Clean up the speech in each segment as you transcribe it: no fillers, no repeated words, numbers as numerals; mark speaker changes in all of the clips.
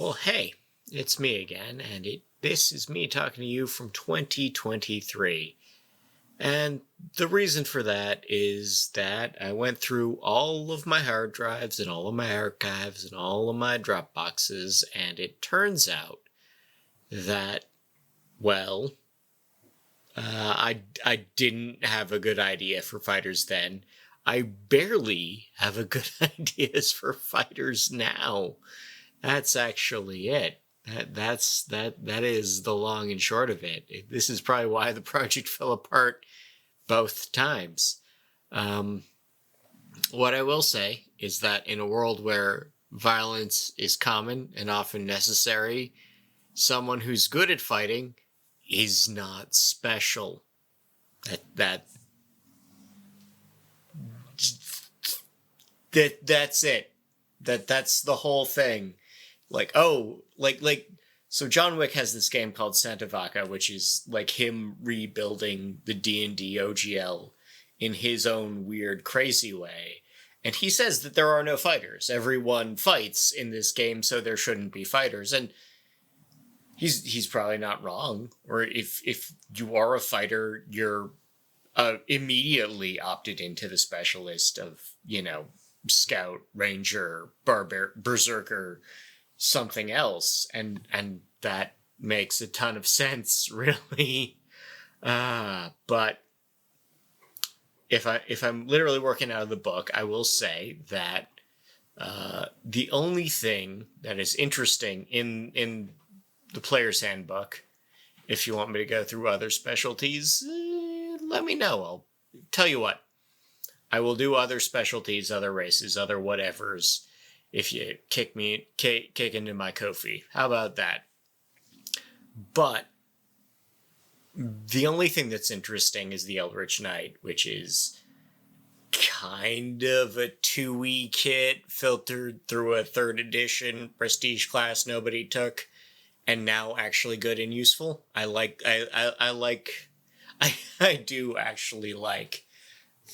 Speaker 1: Well, hey, it's me again, and this is me talking to you from 2023. And the reason for that is that I went through all of my hard drives and all of my archives and all of my Dropboxes, and it turns out that, well, I didn't have a good idea for fighters then. I barely have a good ideas for fighters now. That's actually it. That is the long and short of it. This is probably why the project fell apart both times. Um, what I will say is that in a world where violence is common and often necessary, someone who's good at fighting is not special. That's it. That's the whole thing. So John Wick has this game called Santa Vaca, which is like him rebuilding the D&D OGL in his own weird, crazy way. And he says that there are no fighters. Everyone fights in this game, so there shouldn't be fighters. And he's probably not wrong. Or if you are a fighter, you're immediately opted into the specialist of, scout, ranger, berserker, something else, and that makes a ton of sense, really. But if I'm literally working out of the book, I will say that the only thing that is interesting in the player's handbook, if you want me to go through other specialties, let me know. I'll tell you what. I will do other specialties, other races, other whatevers, if you kick into my Ko-fi. How about that? But the only thing that's interesting is the Eldritch Knight, which is kind of a 2E kit filtered through a 3rd edition prestige class nobody took, and now actually good and useful. I do actually like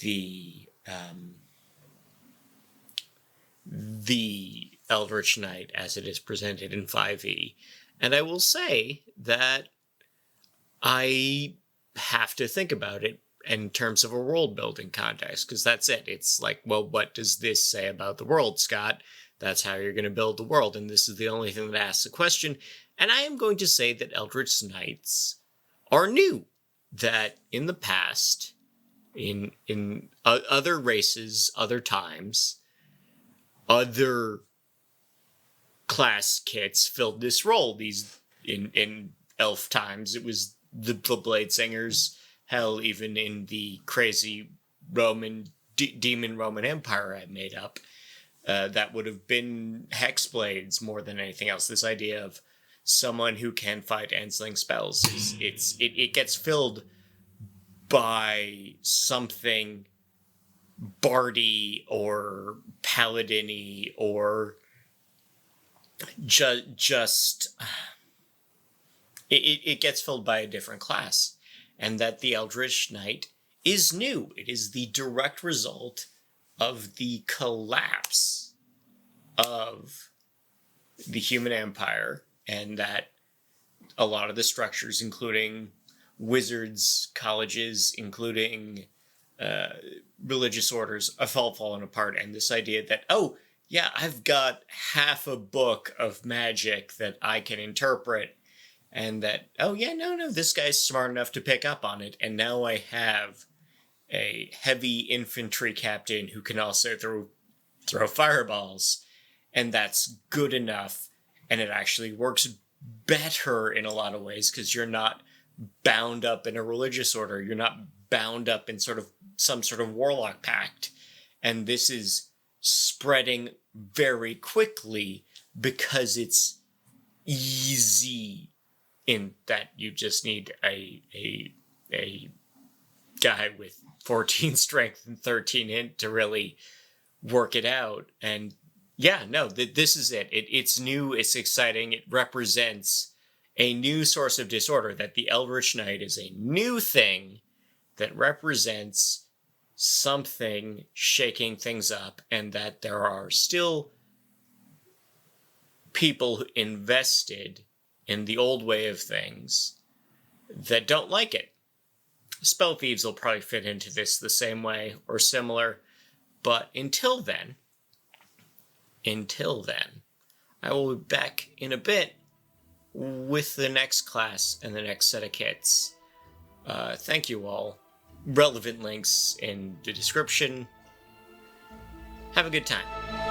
Speaker 1: the Eldritch Knight as it is presented in 5e. And I will say that I have to think about it in terms of a world building context, because that's it. It's like, well, what does this say about the world, Scott? That's how you're going to build the world, and this is the only thing that asks the question. And I am going to say that Eldritch Knights are new. That in the past, in other races, other times, other class kits filled this role. These in elf times, it was the Blade Singers. Hell, even in the crazy Roman demon Roman Empire I made up, that would have been Hexblades more than anything else. This idea of someone who can fight and sling spells it gets filled by something bardy or paladin-y or just it gets filled by a different class, and that the Eldritch Knight is new. It is the direct result of the collapse of the human empire, and that a lot of the structures, including wizards, colleges, including religious orders, have all fallen apart. And this idea that, oh, yeah, I've got half a book of magic that I can interpret, and that, oh, yeah, no, this guy's smart enough to pick up on it, and now I have a heavy infantry captain who can also throw fireballs, and that's good enough, and it actually works better in a lot of ways, because you're not bound up in a religious order. You're not bound up in some sort of warlock pact. And this is spreading very quickly because it's easy, in that you just need a guy with 14 strength and 13 int to really work it out. And yeah, no, this is it. It's new, it's exciting, it represents a new source of disorder, that the Eldritch Knight is a new thing that represents something shaking things up, and that there are still people invested in the old way of things that don't like it. Spell Thieves will probably fit into this the same way or similar, but until then, I will be back in a bit with the next class and the next set of kits. Thank you all. Relevant links in the description. Have a good time.